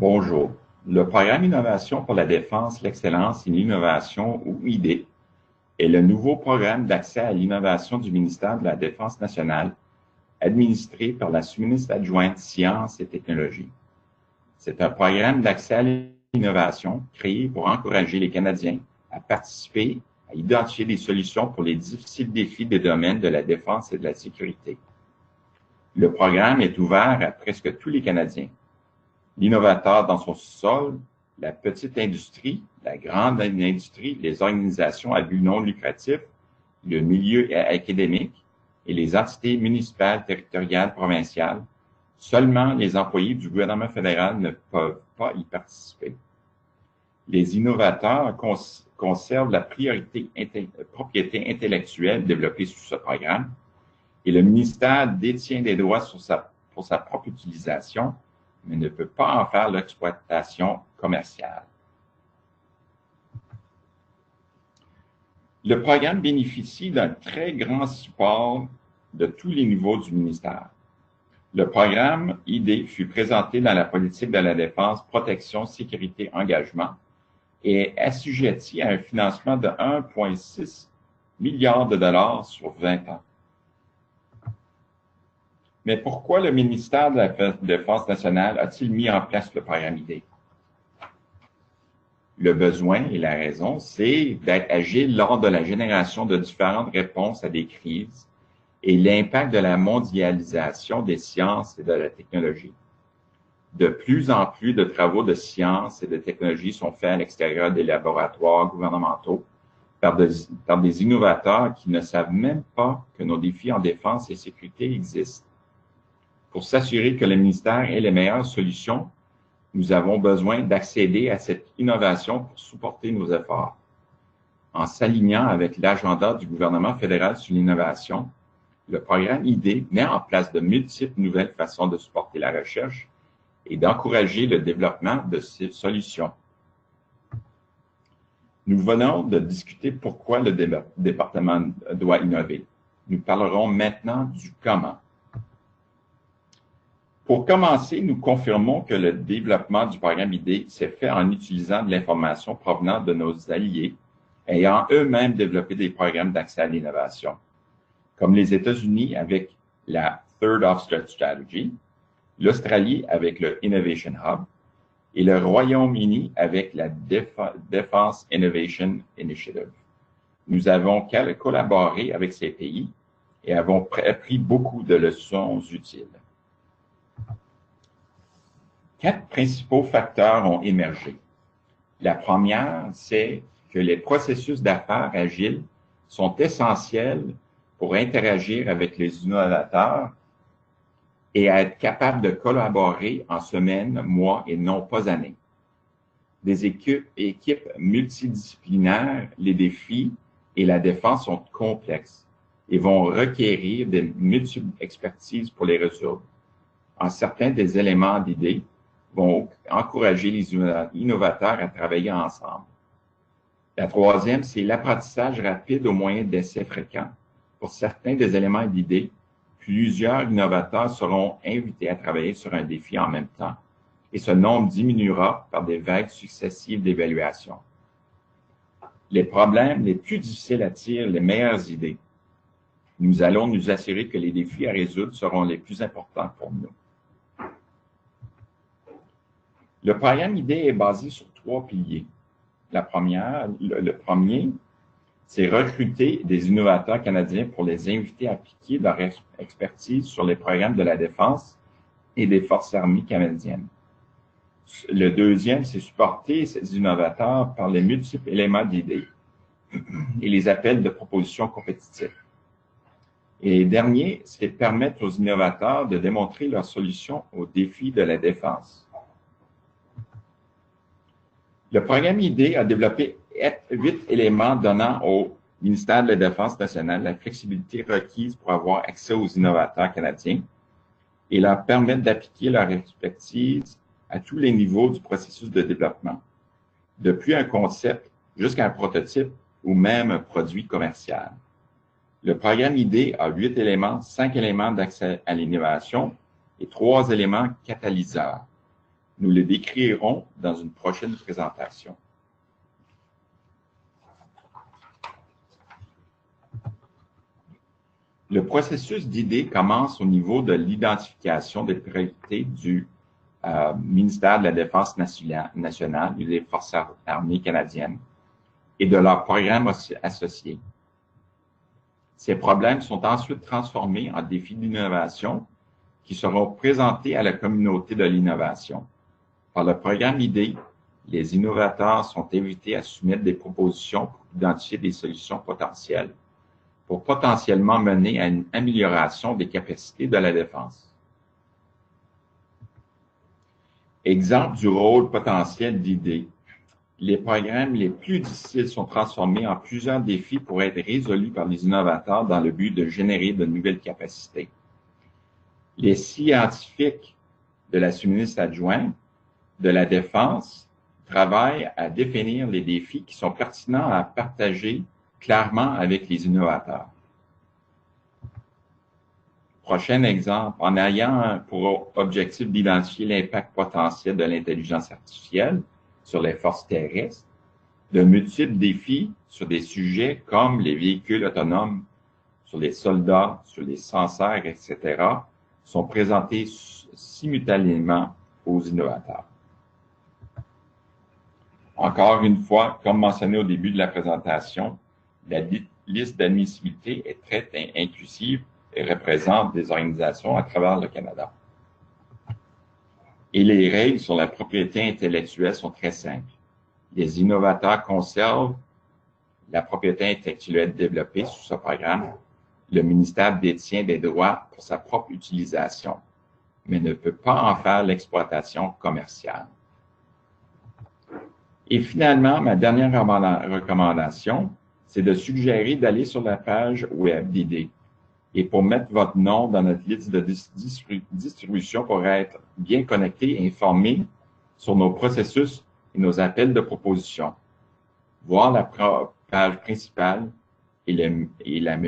Bonjour. Le programme Innovation pour la défense, l'excellence et l'innovation, ou IDE, est le nouveau programme d'accès à l'innovation du ministère de la Défense nationale, administré par la sous-ministre adjointe Sciences et Technologies. C'est un programme d'accès à l'innovation créé pour encourager les Canadiens à participer, à identifier des solutions pour les difficiles défis des domaines de la défense et de la sécurité. Le programme est ouvert à presque tous les Canadiens. L'innovateur dans son sous-sol, la petite industrie, la grande industrie, les organisations à but non lucratif, le milieu académique et les entités municipales, territoriales, provinciales, seulement les employés du gouvernement fédéral ne peuvent pas y participer. Les innovateurs conservent la propriété intellectuelle développée sous ce programme et le ministère détient des droits pour sa propre utilisation, mais ne peut pas en faire l'exploitation commerciale. Le programme bénéficie d'un très grand support de tous les niveaux du ministère. Le programme IDE fut présenté dans la politique de la défense, protection, sécurité, engagement et est assujetti à un financement de 1,6 milliard de dollars sur 20 ans. Mais pourquoi le ministère de la Défense nationale a-t-il mis en place le programme IDE? Le besoin et la raison, c'est d'être agile lors de la génération de différentes réponses à des crises et l'impact de la mondialisation des sciences et de la technologie. De plus en plus de travaux de sciences et de technologie sont faits à l'extérieur des laboratoires gouvernementaux par des innovateurs qui ne savent même pas que nos défis en défense et sécurité existent. Pour s'assurer que le ministère ait les meilleures solutions, nous avons besoin d'accéder à cette innovation pour supporter nos efforts. En s'alignant avec l'agenda du gouvernement fédéral sur l'innovation, le programme IDE met en place de multiples nouvelles façons de supporter la recherche et d'encourager le développement de ces solutions. Nous venons de discuter pourquoi le département doit innover. Nous parlerons maintenant du comment. Pour commencer, nous confirmons que le développement du programme IDE s'est fait en utilisant de l'information provenant de nos alliés ayant eux-mêmes développé des programmes d'accès à l'innovation, comme les États-Unis avec la Third Offset Strategy, l'Australie avec le Innovation Hub et le Royaume-Uni avec la Defense Innovation Initiative. Nous avons collaboré avec ces pays et avons appris beaucoup de leçons utiles. 4 principaux facteurs ont émergé. La première, c'est que les processus d'affaires agiles sont essentiels pour interagir avec les innovateurs et à être capable de collaborer en semaines, mois et non pas années. Des équipes multidisciplinaires, les défis et la défense sont complexes et vont requérir de multiples expertises pour les résoudre. En certains des éléments d'idées vont encourager les innovateurs à travailler ensemble. La troisième, c'est l'apprentissage rapide au moyen d'essais fréquents. Pour certains des éléments d'idées, plusieurs innovateurs seront invités à travailler sur un défi en même temps et ce nombre diminuera par des vagues successives d'évaluation. Les problèmes les plus difficiles attirent les meilleures idées. Nous allons nous assurer que les défis à résoudre seront les plus importants pour nous. Le programme IDE est basé sur 3 piliers. Le premier, c'est recruter des innovateurs canadiens pour les inviter à appliquer leur expertise sur les programmes de la défense et des forces armées canadiennes. Le deuxième, c'est supporter ces innovateurs par les multiples éléments d'idées et les appels de propositions compétitifs. Et le dernier, c'est permettre aux innovateurs de démontrer leurs solutions aux défis de la défense. Le programme IDE a développé 8 éléments donnant au ministère de la Défense nationale la flexibilité requise pour avoir accès aux innovateurs canadiens et leur permettre d'appliquer leur expertise à tous les niveaux du processus de développement, depuis un concept jusqu'à un prototype ou même un produit commercial. Le programme IDE a 8 éléments, 5 éléments d'accès à l'innovation et 3 éléments catalyseurs. Nous le décrirons dans une prochaine présentation. Le processus d'idées commence au niveau de l'identification des priorités du ministère de la Défense nationale et des Forces armées canadiennes et de leurs programmes associés. Ces problèmes sont ensuite transformés en défis d'innovation qui seront présentés à la communauté de l'innovation. Par le programme IDEE, les innovateurs sont invités à soumettre des propositions pour identifier des solutions potentielles, pour potentiellement mener à une amélioration des capacités de la défense. Exemple du rôle potentiel d'IDEE. Les programmes les plus difficiles sont transformés en plusieurs défis pour être résolus par les innovateurs dans le but de générer de nouvelles capacités. Les scientifiques de la sous-ministre adjointe de la Défense travaillent à définir les défis qui sont pertinents à partager clairement avec les innovateurs. Prochain exemple, en ayant pour objectif d'identifier l'impact potentiel de l'intelligence artificielle sur les forces terrestres, de multiples défis sur des sujets comme les véhicules autonomes, sur les soldats, sur les senseurs, etc., sont présentés simultanément aux innovateurs. Encore une fois, comme mentionné au début de la présentation, la liste d'admissibilité est très inclusive et représente des organisations à travers le Canada. Et les règles sur la propriété intellectuelle sont très simples. Les innovateurs conservent la propriété intellectuelle développée sous ce programme. Le ministère détient des droits pour sa propre utilisation, mais ne peut pas en faire l'exploitation commerciale. Et finalement, ma dernière recommandation, c'est de suggérer d'aller sur la page web d'IDEE et pour mettre votre nom dans notre liste de distribution pour être bien connecté et informé sur nos processus et nos appels de proposition. Voir la page principale et la menu.